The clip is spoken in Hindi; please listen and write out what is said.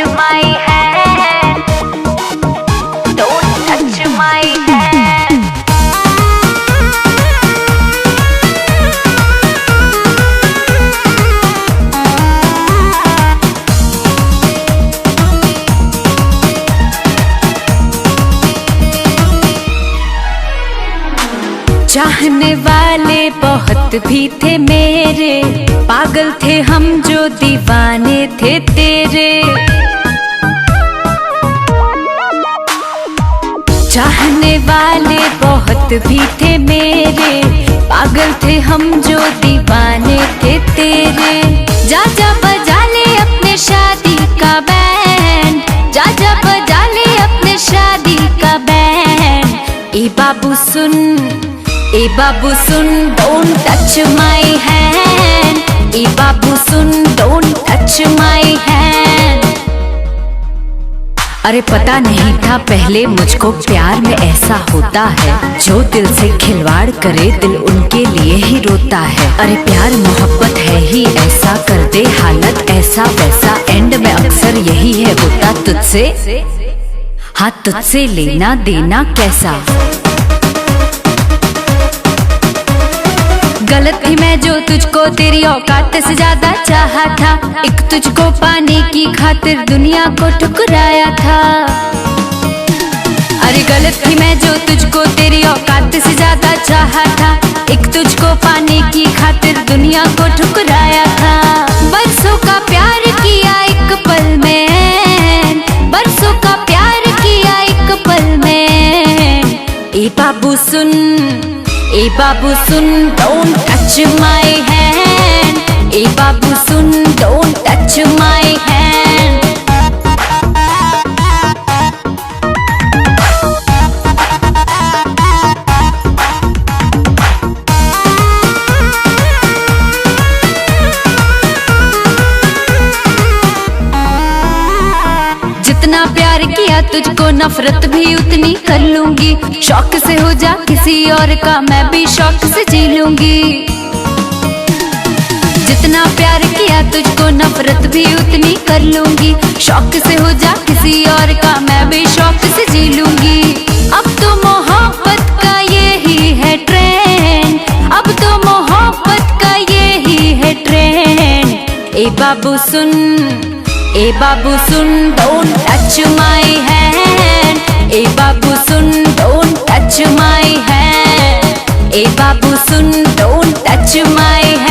my hand, don't touch my hand. चाहने वाले बहुत भी थे मेरे, पागल थे हम जो दीवाने थे तेरे। चाहने वाले बहुत भी थे मेरे, पागल थे हम जो दीवाने थे तेरे। जा जा बजा ले अपने शादी का बैंड, जा जा बजा ले अपने शादी का band. A Babu soon, A Babu soon, don't touch my hand. A Babu soon, don't touch my hand. अरे पता नहीं था पहले मुझको प्यार में ऐसा होता है, जो दिल से खिलवाड़ करे दिल उनके लिए ही रोता है। अरे प्यार मोहब्बत है ही ऐसा, कर दे हालत ऐसा वैसा, एंड में अक्सर यही है होता तुझसे, हाँ तुझसे लेना देना कैसा। गलत थी मैं जो तुझको तेरी औकात से ज्यादा चाहा था, एक तुझको पाने की खातिर दुनिया को ठुकराया था। अरे गलत थी मैं जो तुझको तेरी औकात से ज्यादा चाहा था, एक तुझको पाने की खातिर दुनिया को ठुकराया था। बरसों का प्यार किया एक पल में, बरसों का प्यार किया एक पल में। ए बाबू सुन, ए बाबू सुन, don't touch my hand. A Babu soon, don't touch my hand. जितना प्यार किया तुझको नफरत भी उतनी कर लूंगी, शौक से हो जा किसी और का मैं भी शौक से जी लूंगी। जितना प्यार किया तुझको नफरत भी उतनी कर लूंगी, शौक से हो जा किसी और का मैं भी शौक से जी लूंगी। अब तो मोहब्बत का यही है ट्रेंड, अब तो मोहब्बत का यही है trend. A Babu soon, A Babu soon, don't touch my hand. A Babu soon, don't touch my hand. A Babu soon, don't touch my hand.